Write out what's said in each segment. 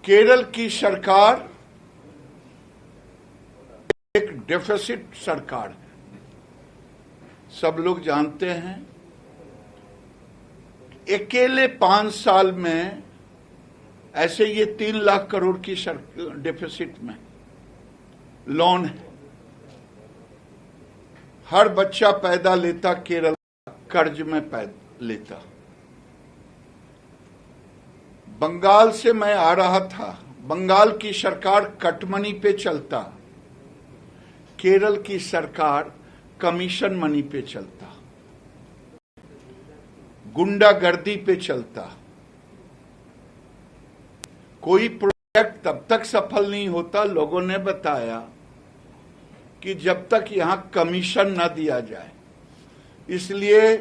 केरल की सरकार एक डेफिसिट सरकार है, सब लोग जानते हैं। अकेले 5 साल में ऐसे ये 3 लाख करोड़ की डेफिसिट में लोन है। हर बच्चा पैदा लेता केरल कर्ज में लेता। बंगाल से मैं आ रहा था, बंगाल की सरकार कटमनी पे चलता, केरल की सरकार कमीशन मनी पे चलता, गुंडागर्दी पे चलता। कोई प्रोजेक्ट तब तक सफल नहीं होता, लोगों ने बताया, कि जब तक यहां कमीशन न दिया जाए। इसलिए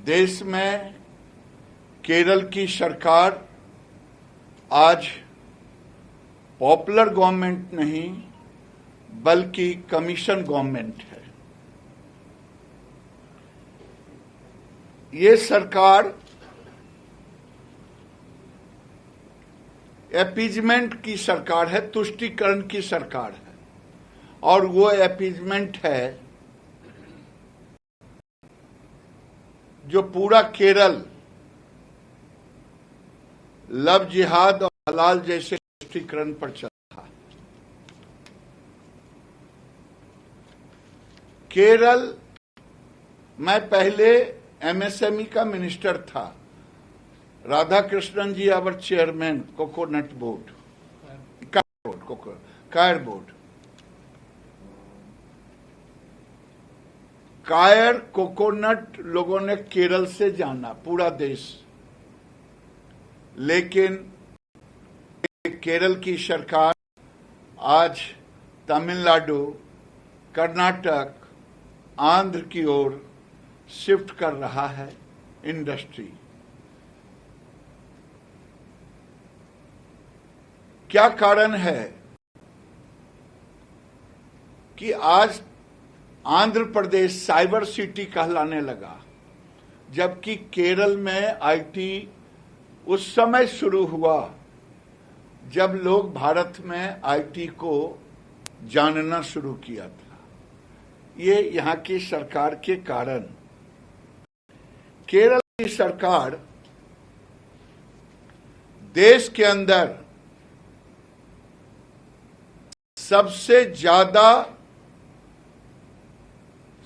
देश में केरल की सरकार आज पॉपुलर गवर्नमेंट नहीं बल्कि कमीशन गवर्नमेंट है। ये सरकार अपीजमेंट की सरकार है, तुष्टीकरण की सरकार है, और वो अपीजमेंट है जो पूरा केरल लव जिहाद और हलाल जैसे तुष्टीकरण पर चल रहा है। केरल मैं पहले एमएसएमई का मिनिस्टर था, राधा कृष्णन जी आवर चेयरमैन कोकोनट बोर्ड, कायर बोर्ड। कायर कोकोनट लोगों ने केरल से जाना, पूरा देश। लेकिन केरल की सरकार आज तमिलनाडु, कर्नाटक, आंध्र की ओर शिफ्ट कर रहा है इंडस्ट्री। क्या कारण है कि आज आंध्र प्रदेश साइबर सिटी कहलाने लगा, जबकि केरल में आईटी उस समय शुरू हुआ जब लोग भारत में आईटी को जानना शुरू किया था। ये यहाँ की सरकार के कारण। केरल की सरकार देश के अंदर सबसे ज्यादा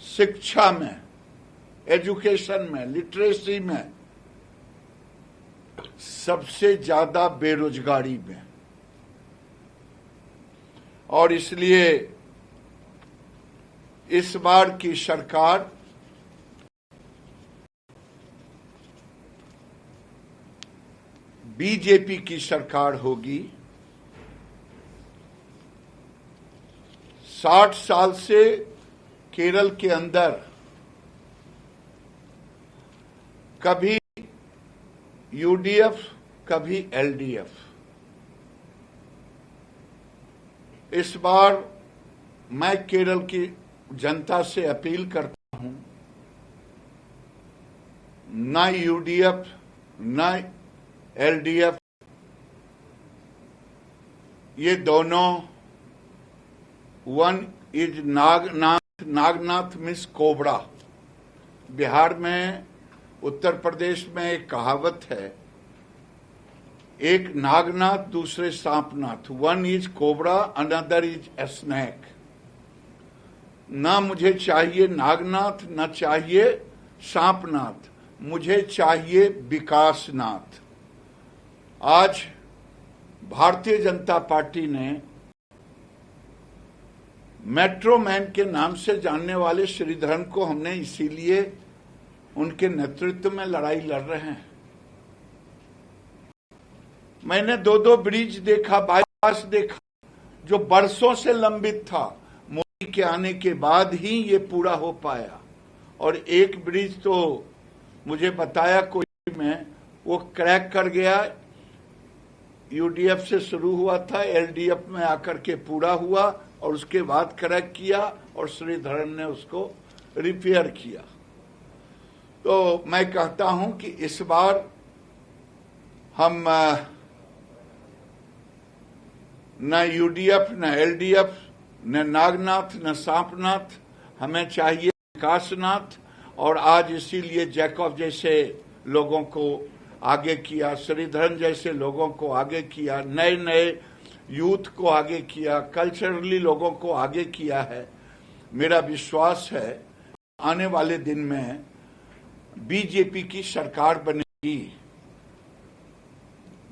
शिक्षा में, एजुकेशन में, लिटरेसी में, सबसे ज्यादा बेरोजगारी में, और इसलिए इस बार की सरकार बीजेपी की सरकार होगी। 60 साल से केरल के अंदर कभी यूडीएफ कभी एलडीएफ। इस बार मैं केरल की जनता से अपील करता हूं, न यूडीएफ न एलडीएफ, ये दोनों, one is Nagnath miss cobra. Bihar में, उत्तर प्रदेश में एक कहावत है, एक नागनाथ दूसरे सांपनाथ। One is cobra, another is a snake. ना मुझे चाहिए नागनाथ, ना चाहिए सांपनाथ, मुझे चाहिए विकासनाथ। आज भारतीय जनता पार्टी ने मेट्रो मैन के नाम से जानने वाले श्रीधरन को हमने इसीलिए उनके नेतृत्व में लड़ाई लड़ रहे हैं। मैंने 2 ब्रिज देखा, बाईपास देखा, जो बरसों से लंबित था। मोदी के आने के बाद ही ये पूरा हो पाया। और एक ब्रिज तो मुझे बताया कोई में, वो क्रैक कर गया। यूडीएफ से शुरू हुआ था, एलडीएफ में आकर के पूरा हुआ, और उसके बाद क्रैक किया और श्रीधरन ने उसको रिपेयर किया। तो मैं कहता हूं कि इस बार हम न यूडीएफ, न एलडीएफ, न नागनाथ, न सांपनाथ, हमें चाहिए विकासनाथ। और आज इसीलिए जैकब जैसे लोगों को आगे किया, श्रीधरन जैसे लोगों को आगे किया, नए नए यूथ को आगे किया, कल्चरली लोगों को आगे किया है। मेरा विश्वास है आने वाले दिन में बीजेपी की सरकार बनेगी।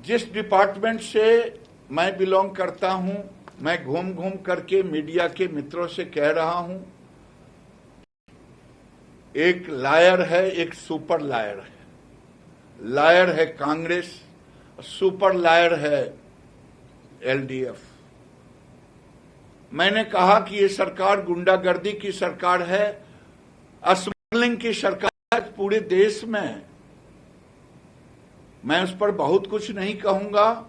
जिस डिपार्टमेंट से मैं बिलोंग करता हूं, मैं घूम घूम करके मीडिया के मित्रों से कह रहा हूं, एक लायर है, एक सुपर लायर है। लायर है कांग्रेस, सुपर लायर है एलडीएफ। मैंने कहा कि ये सरकार गुंडागर्दी की सरकार है, स्मगलिंग की सरकार है पूरे देश में। मैं उस पर बहुत कुछ नहीं कहूंगा।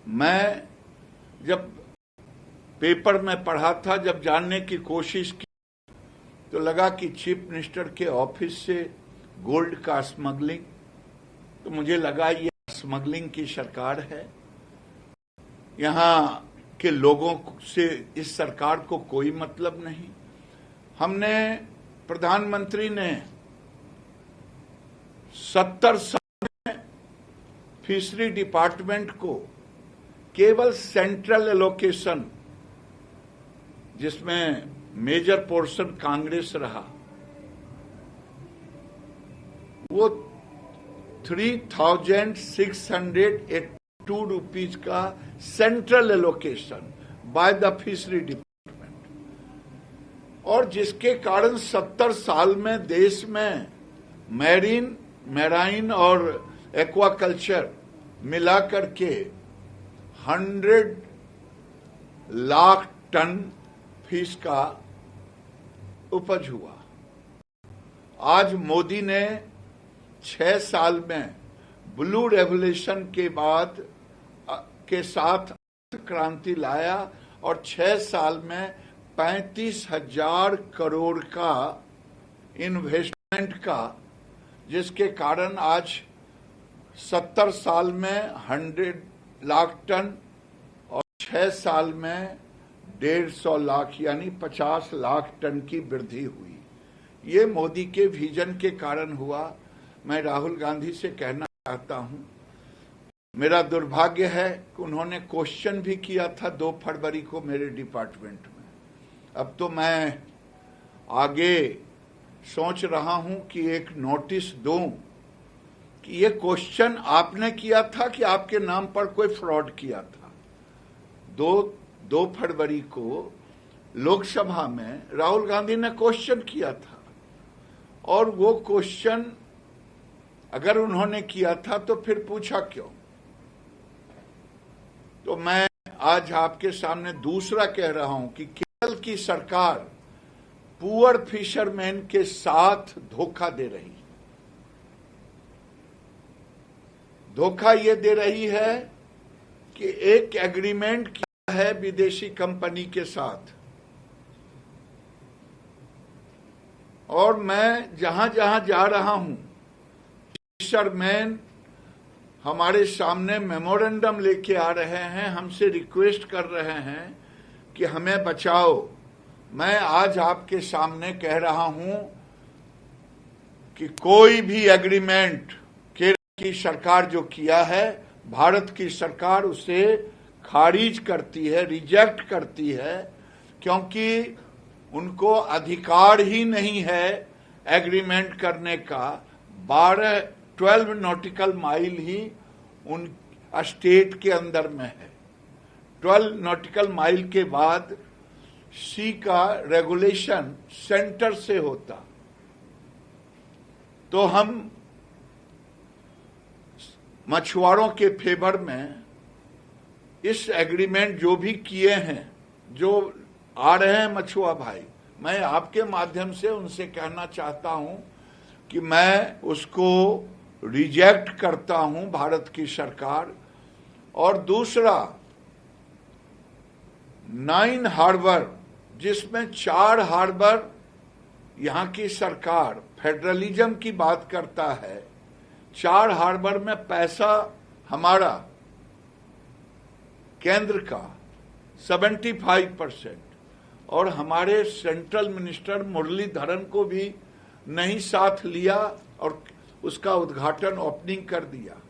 मैं जब पेपर में पढ़ा था, जब जानने की कोशिश की, तो लगा कि चीफ मिनिस्टर के ऑफिस से गोल्ड का स्मगलिंग, तो मुझे लगा ये स्मगलिंग की सरकार है। यहां के लोगों से इस सरकार को कोई मतलब नहीं। हमने, प्रधानमंत्री ने 70 साल में फिशरी डिपार्टमेंट को केवल सेंट्रल एलोकेशन, जिसमें मेजर पोर्शन कांग्रेस रहा, वो 3,682 रुपीज का central allocation by the fishery department, और जिसके कारण 70 साल में देश में मैराइन और एक्वाकल्चर मिलाकर के 100 लाख टन फिश का उपज हुआ। आज मोदी ने 6 साल में ब्लू रेवोल्यूशन के बाद के साथ क्रांति लाया और 6 साल में 35,000 करोड़ का इन्वेस्टमेंट का, जिसके कारण आज 70 साल में 100 लाख टन और 6 साल में 150 लाख यानी 50 लाख टन की वृद्धि हुई। ये मोदी के विजन के कारण हुआ। मैं राहुल गांधी से कहना चाहता हूं, मेरा दुर्भाग्य है कि उन्होंने क्वेश्चन भी किया था 2 फरवरी को मेरे डिपार्टमेंट में। अब तो मैं आगे सोच रहा हूं कि एक नोटिस दूं कि ये क्वेश्चन आपने किया था कि आपके नाम पर कोई फ्रॉड किया था। 2 फरवरी को लोकसभा में राहुल गांधी ने क्वेश्चन किया था, और वो क्वेश्चन अगर उन्होंने किया था तो फिर पूछा क्यों? तो मैं आज आपके सामने दूसरा कह रहा हूं कि केरल की सरकार पुअर फिशरमैन के साथ धोखा दे रही है। धोखा ये दे रही है कि एक एग्रीमेंट किया है विदेशी कंपनी के साथ, और मैं जहां जहां जा रहा हूं, फिशरमैन हमारे सामने मेमोरेंडम लेके आ रहे हैं, हमसे रिक्वेस्ट कर रहे हैं कि हमें बचाओ। मैं आज आपके सामने कह रहा हूं कि कोई भी एग्रीमेंट केरल की सरकार जो किया है, भारत की सरकार उसे खारिज करती है, रिजेक्ट करती है, क्योंकि उनको अधिकार ही नहीं है एग्रीमेंट करने का। 12 नॉटिकल माइल ही उन स्टेट के अंदर में है। 12 नॉटिकल माइल के बाद सी का रेगुलेशन सेंटर से होता। तो हम मछुआरों के फेवर में इस एग्रीमेंट जो भी किए हैं, जो आ रहे हैं मछुआ भाई, मैं आपके माध्यम से उनसे कहना चाहता हूं कि मैं उसको रिजेक्ट करता हूं, भारत की सरकार। और दूसरा, 9 हार्बर, जिसमें 4 हार्बर यहां की सरकार फेडरलिज्म की बात करता है, 4 हार्बर में पैसा हमारा केंद्र का 75%, और हमारे सेंट्रल मिनिस्टर मुरलीधरन को भी नहीं साथ लिया और उसका उद्घाटन ओपनिंग कर दिया।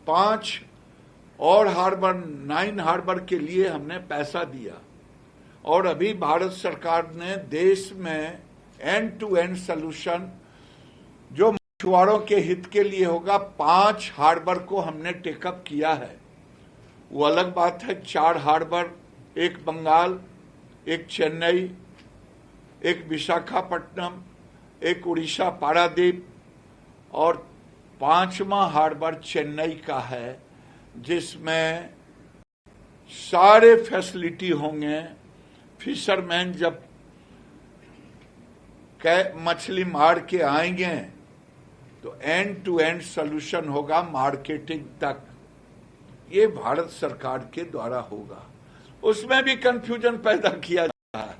5 और हार्बर, 9 हार्बर के लिए हमने पैसा दिया, और अभी भारत सरकार ने देश में एंड टू एंड सॉल्यूशन जो मछुआरों के हित के लिए होगा, 5 हार्बर को हमने टेकअप किया है। वो अलग बात है, 4 हार्बर, एक बंगाल, एक चेन्नई, एक विशाखापट्टनम, एक उड़ीसा पारादीप, और 5वां हार्बर चेन्नई का है, जिसमें सारे फैसिलिटी होंगे। फिशरमैन जब मछली मार के आएंगे तो एंड टू एंड सॉल्यूशन होगा मार्केटिंग तक। ये भारत सरकार के द्वारा होगा। उसमें भी कंफ्यूजन पैदा किया जा रहा है।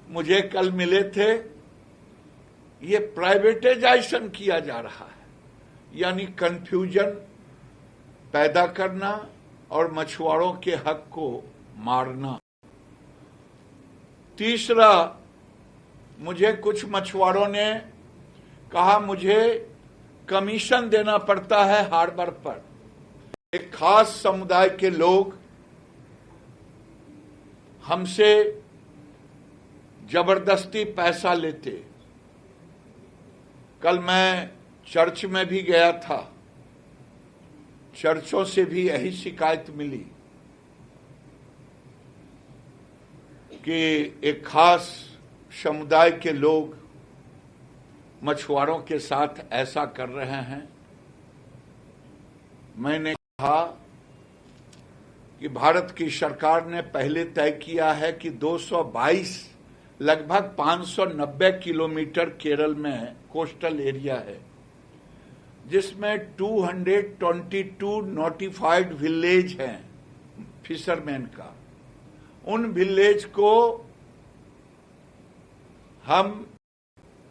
मुझे कल मिले थे, ये प्राइवेटाइजेशन किया जा रहा है, यानी कंफ्यूजन पैदा करना और मछुआरों के हक को मारना। तीसरा, मुझे कुछ मछुआरों ने कहा मुझे कमीशन देना पड़ता है हार्बर पर। एक खास समुदाय के लोग हमसे जबरदस्ती पैसा लेते। कल मैं चर्च में भी गया था, चर्चों से भी यही शिकायत मिली कि एक खास समुदाय के लोग मछुआरों के साथ ऐसा कर रहे हैं। मैंने कहा कि भारत की सरकार ने पहले तय किया है कि 222 लगभग 590 किलोमीटर केरल में कोस्टल एरिया है, जिसमें 222 नोटिफाइड विलेज हैं फिशरमैन का। उन विलेज को हम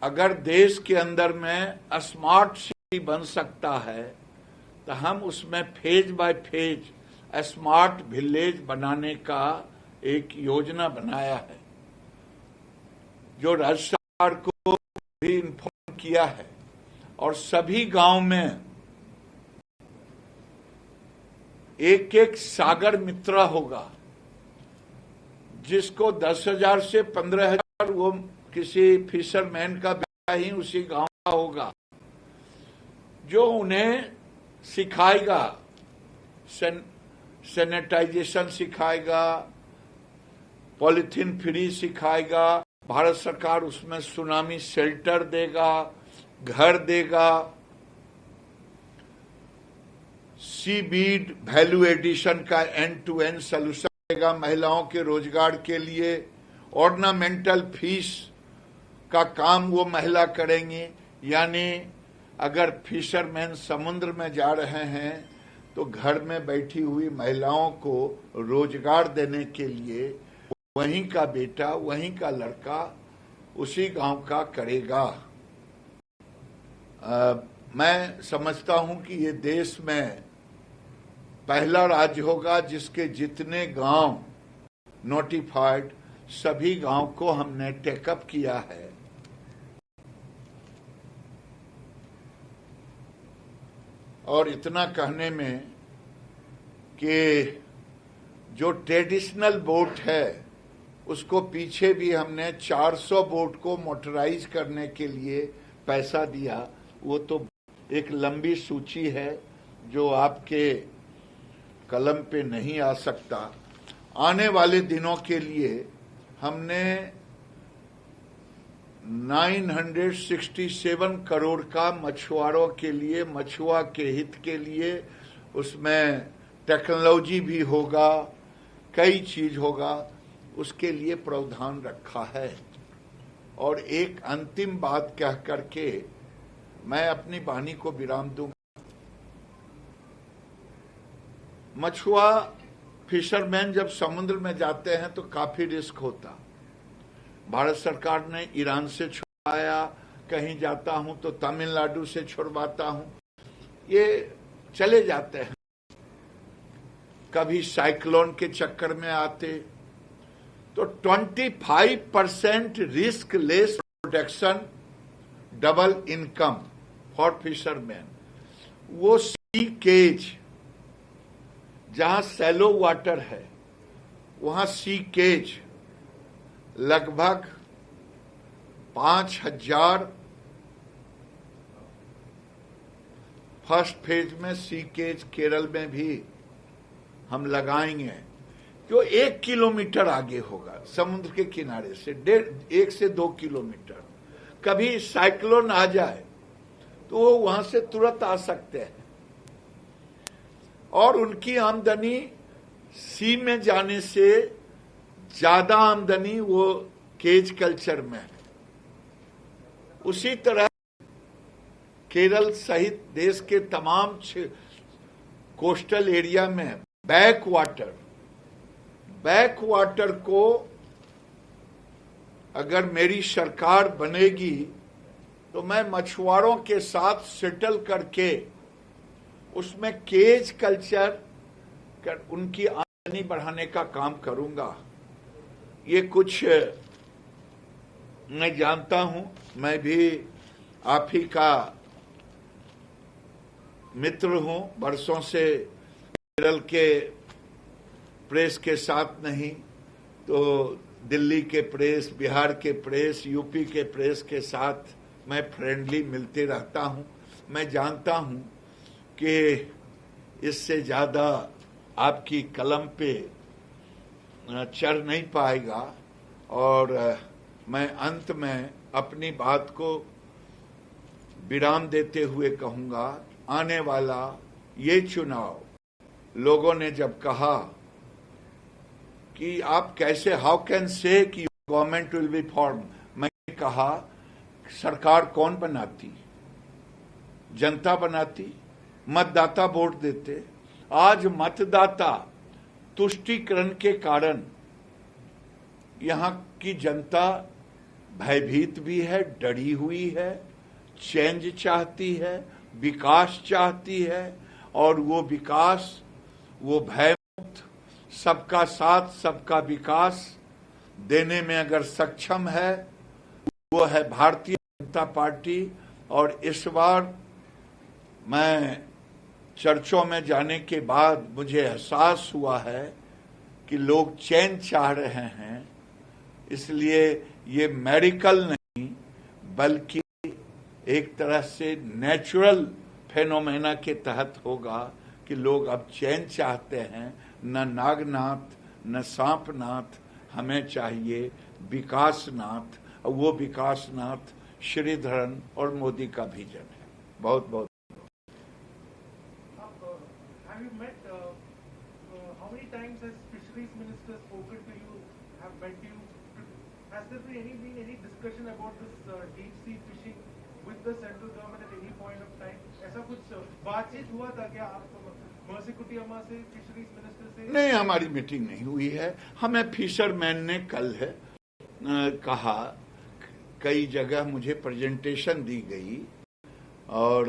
अगर देश के अंदर में स्मार्ट सिटी बन सकता है तो हम उसमें phase by phase smart village बनाने का एक योजना बनाया है, जो राज्य सरकार को भी इन्फॉर्म किया है। और सभी गांव में एक एक सागर मित्र होगा, जिसको 10,000 से 15,000 वो किसी फिशरमैन का बेटा ही उसी गांव का होगा, जो उन्हें सिखाएगा, सैनिटाइजेशन सिखाएगा, पॉलिथीन फ्री सिखाएगा। भारत सरकार उसमें सुनामी शेल्टर देगा, घर देगा, सी बीड वैल्यू एडिशन का एंड टू एंड सॉल्यूशन देगा महिलाओं के रोजगार के लिए। ऑर्नामेंटल फिश का काम वो महिला करेंगी, यानी अगर फिशरमैन समुद्र में जा रहे हैं तो घर में बैठी हुई महिलाओं को रोजगार देने के लिए वहीं का बेटा, वहीं का लड़का उसी गांव का करेगा। मैं समझता हूं कि ये देश में पहला राज्य होगा जिसके जितने गांव नोटिफाइड, सभी गांव को हमने टेकअप किया है। और इतना कहने में कि जो ट्रेडिशनल बोट है उसको पीछे भी हमने 400 बोट को मोटराइज करने के लिए पैसा दिया। वो तो एक लंबी सूची है जो आपके कलम पे नहीं आ सकता। आने वाले दिनों के लिए हमने 967 करोड़ का मछुआरों के लिए, मछुआ के हित के लिए, उसमें टेक्नोलॉजी भी होगा, कई चीज होगा, उसके लिए प्रावधान रखा है। और एक अंतिम बात कह करके मैं अपनी वाणी को विराम दूंगा। मछुआ फिशरमैन जब समुद्र में जाते हैं तो काफी रिस्क होता। भारत सरकार ने ईरान से छुड़वाया, कहीं जाता हूं तो तमिलनाडु से छुड़वाता हूं, ये चले जाते हैं। कभी साइक्लोन के चक्कर में आते, तो 25% risk less protection, double income for fisherman. वो सी केज, जहां सैलो वाटर है वहां सी केज लगभग 5,000 फर्स्ट फेज में सी केज केरल में भी हम लगाएंगे, जो 1 किलोमीटर आगे होगा समुद्र के किनारे से, 1 से 2 किलोमीटर। कभी साइक्लोन आ जाए तो वो वहां से तुरंत आ सकते हैं, और उनकी आमदनी सी में जाने से ज्यादा आमदनी वो केज कल्चर में है। उसी तरह केरल सहित देश के तमाम कोस्टल एरिया में बैक वाटर को अगर मेरी सरकार बनेगी तो मैं मछुआरों के साथ सेटल करके उसमें केज कल्चर कर उनकी आमदनी बढ़ाने का काम करूंगा। ये कुछ मैं जानता हूं, मैं भी आप ही का मित्र हूं, बरसों से केरल के प्रेस के साथ नहीं तो दिल्ली के प्रेस, बिहार के प्रेस, यूपी के प्रेस के साथ मैं फ्रेंडली मिलते रहता हूं। मैं जानता हूं कि इससे ज्यादा आपकी कलम पे चढ़ नहीं पाएगा, और मैं अंत में अपनी बात को विराम देते हुए कहूंगा, आने वाला ये चुनाव लोगों ने जब कहा कि आप कैसे, हाउ कैन से कि गवर्नमेंट विल बी फॉर्म, मैंने कहा सरकार कौन बनाती, जनता बनाती, मतदाता वोट देते। आज मतदाता तुष्टीकरण के कारण यहां की जनता भयभीत भी है, डरी हुई है, चेंज चाहती है, विकास चाहती है, और वो विकास, वो भयमुक्त, सबका साथ सबका विकास देने में अगर सक्षम है वो है भारतीय जनता पार्टी। और इस बार मैं चर्चों में जाने के बाद मुझे एहसास हुआ है कि लोग चैन चाह रहे हैं, इसलिए ये मेडिकल नहीं बल्कि एक तरह से नेचुरल फेनोमेना के तहत होगा कि लोग अब चैन चाहते हैं, न नागनाथ न सांपनाथ, हमें चाहिए विकासनाथ, और वो विकासनाथ श्रीधरन और मोदी का विजन है। बहुत बहुत Have you met, how many times has fisheries minister spoken to you, have met you? Has there been any discussion about this deep sea fishing with the central government at any point of time? ऐसा कुछ बातचीत हुआ था क्या आप मर्सिकुटियामा से, fisheries minister से? नहीं, हमारी मीटिंग नहीं हुई है। हमें फिशरमैन ने कल है कहा, कई जगह मुझे प्रेजेंटेशन दी गई, और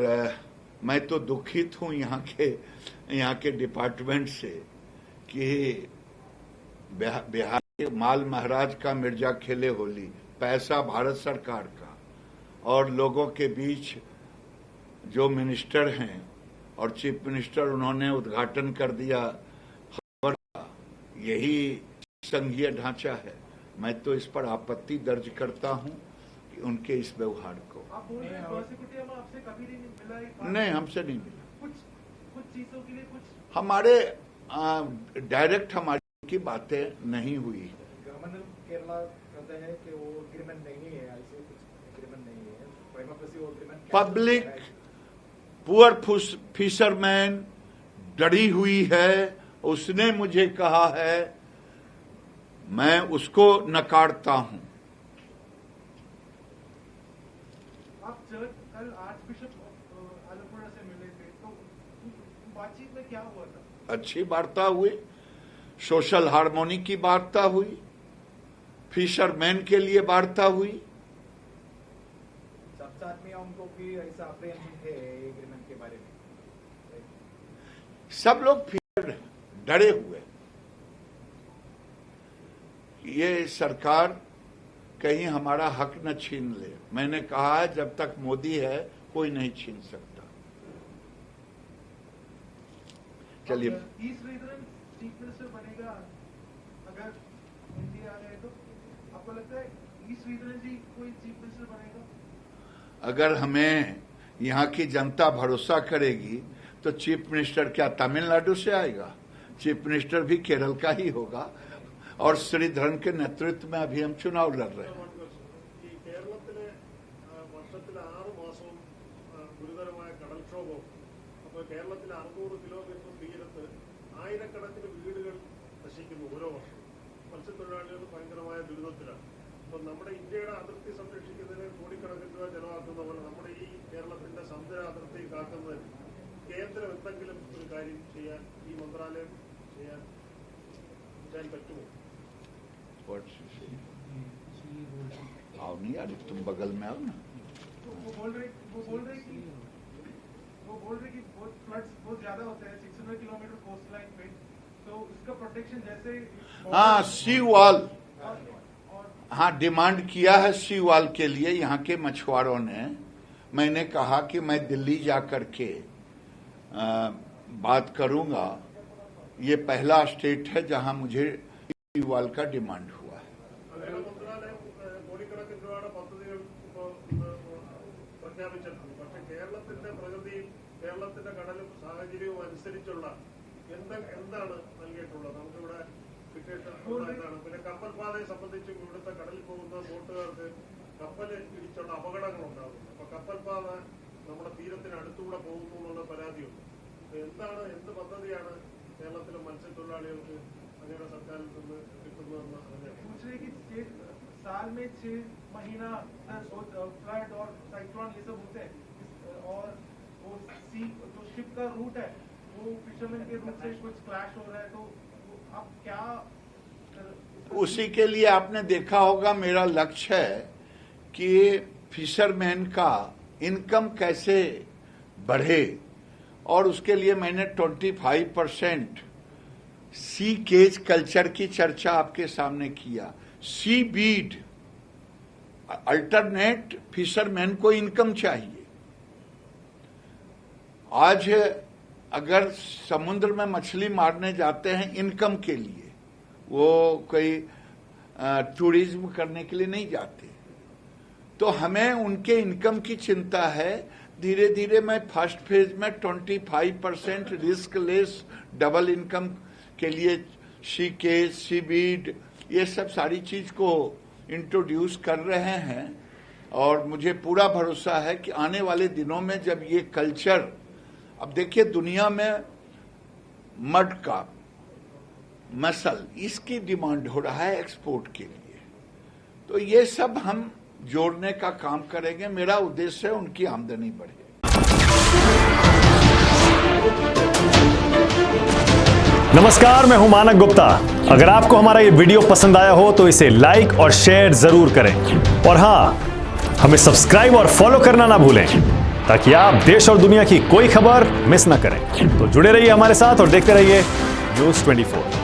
मैं तो दुखित हूं यहाँ के डिपार्टमेंट से कि बिहार के माल महाराज का मिर्जा खेले होली, पैसा भारत सरकार का, और लोगों के बीच जो मिनिस्टर हैं और चीफ मिनिस्टर, उन्होंने उद्घाटन कर दिया खबर का। यही संघीय ढांचा है। मैं तो इस पर आपत्ति दर्ज करता हूं कि उनके इस व्यवहार को। आप बोल रहे हैं मर्सिकुटियामा आपसे कभी नहीं मिला? नहीं, हमसे नहीं मिला। कुछ चीजों के लिए कुछ हमारे डायरेक्ट हमारी की बातें नहीं हुई। गवर्नमेंट केरला कहते हैं कि वो एग्रीमेंट नहीं है, ऐसे कुछ एग्रीमेंट नहीं है, प्राइमा फेसी वो एग्रीमेंट। पब्लिक पुअर फिशरमैन डरी हुई है, उसने मुझे कहा है, मैं उसको नकारता हूं। आप कल आर्चबिशप आलपुरा से मिले थे, तो बातचीत में क्या हुआ था? अच्छी वार्ता हुई, सोशल हार्मोनी की वार्ता हुई, फिशरमैन के लिए वार्ता हुई। सब साथ में उनको भी ऐसा अप्रिहेंशन है एग्रीमेंट के बारे में? सब लोग फिर डरे हुए। ये सरकार कहीं हमारा हक न छीन ले। मैंने कहा है जब तक मोदी है कोई नहीं छीन सकता। चलिए, ई श्रीधरन चीफ मिनिस्टर बनेगा अगर इंडिया आ गए तो आपको लगता है ई श्रीधरन जी कोई चीफ मिनिस्टर बनेगा? अगर हमें यहाँ की जनता भरोसा करेगी तो चीफ मिनिस्टर क्या तमिलनाडु से आएगा? चीफ मिनिस्टर भी केरल का ही होगा। और श्रीधरन के नेतृत्व में अभी हम चुनाव लड़ रहे हैं। കേരളത്തിലെ വർഷത്തിൽ 6 മാസവും ഗുരുതരമായ കടൽക്ഷോഭവും, അപ്പോൾ കേരളത്തിലെ 600 കിലോമീറ്റർ തീരത്ത് ആയിരക്കണക്കിന് വീടുകൾ നശിക്കുന്നു ഓരോ വർഷവും. മത്സ്യത്തൊഴിലാളികൾ ഭയങ്കരമായ ദുരിതത്തിലാണ്. അപ്പോൾ നമ്മുടെ ഇന്ത്യയുടെ അതിർത്തി സംരക്ഷിക്കുന്നതിന് കോടിക്കണക്കിന് രൂപ ചെലവാക്കുന്ന പോലെ നമ്മുടെ ഈ കേരളത്തിന്റെ സമുദ്ര അതിർത്തി കാക്കുന്നതിന് കേന്ദ്രം എന്തെങ്കിലും ഒരു കാര്യം ചെയ്യാൻ, ഈ മന്ത്രാലയം ചെയ്യാൻ പറ്റുമോ? आओ नहीं यार, तुम बगल में आओ ना। वो बोल रहे कि बहुत फ्लड्स बहुत ज्यादा होते हैं 600 किलोमीटर कोस्ट लाइन पे, तो इसका प्रोटेक्शन जैसे हाँ, सी वॉल, और हाँ डिमांड किया है सी वॉल के लिए यहाँ के मछुआरों ने। मैंने कहा कि मैं दिल्ली जा करके बात करूंगा। ये पहला स्टेट है जहां मुझे सी वॉल का डिमांड हुआ है। അങ്ങനെ മന്ത്രാലയം കോടിക്കണക്കിന് രൂപയുടെ പദ്ധതികൾ ഇപ്പോൾ പ്രഖ്യാപിച്ചിട്ടുണ്ട്. പക്ഷെ കേരളത്തിന്റെ പ്രകൃതിയും കേരളത്തിന്റെ കടലും സാഹചര്യവും അനുസരിച്ചുള്ള എന്താണ് നൽകിയിട്ടുള്ളത്? നമുക്കിവിടെ എന്താണ്? പിന്നെ കപ്പൽപാതയെ സംബന്ധിച്ചും ഇവിടുത്തെ കടലിൽ പോകുന്ന ബോട്ടുകാർക്ക് കപ്പൽ ഇടിച്ചുള്ള അപകടങ്ങൾ ഉണ്ടാകുന്നു. അപ്പൊ കപ്പൽപാത നമ്മുടെ തീരത്തിന് അടുത്തുകൂടെ പോകുന്നു എന്നുള്ള പരാതിയുണ്ട്. എന്ത് പദ്ധതിയാണ് കേരളത്തിലെ മത്സ്യത്തൊഴിലാളികൾക്ക് അങ്ങനെ സർക്കാരിൽ നിന്ന് കിട്ടുന്നതെന്ന് അറിയാം. पूछ रहे कि साल में 6 महीना फ्लड और साइक्लोन ये सब होते हैं, और वो सी जो शिप का रूट है वो फिशरमैन के रूट से कुछ क्लैश हो रहा है, तो आप क्या उसी के लिए आपने देखा होगा मेरा लक्ष्य है कि फिशरमैन का इनकम कैसे बढ़े, और उसके लिए मैंने 25% सी केज कल्चर की चर्चा आपके सामने किया। सी बीड अल्टरनेट फिशरमैन को इनकम चाहिए। आज अगर समुद्र में मछली मारने जाते हैं इनकम के लिए, वो कोई टूरिज्म करने के लिए नहीं जाते, तो हमें उनके इनकम की चिंता है। धीरे धीरे मैं फर्स्ट फेज में 25% रिस्क लेस डबल इनकम के लिए सी केज, सी बीड, ये सब सारी चीज को इंट्रोड्यूस कर रहे हैं। और मुझे पूरा भरोसा है कि आने वाले दिनों में जब ये कल्चर, अब देखिए दुनिया में मड का मसल, इसकी डिमांड हो रहा है एक्सपोर्ट के लिए, तो ये सब हम जोड़ने का काम करेंगे। मेरा उद्देश्य है उनकी आमदनी बढ़े। नमस्कार, मैं हूं मानक गुप्ता। अगर आपको हमारा ये वीडियो पसंद आया हो तो इसे लाइक और शेयर जरूर करें, और हां, हमें सब्सक्राइब और फॉलो करना ना भूलें ताकि आप देश और दुनिया की कोई खबर मिस ना करें। तो जुड़े रहिए हमारे साथ और देखते रहिए News 24।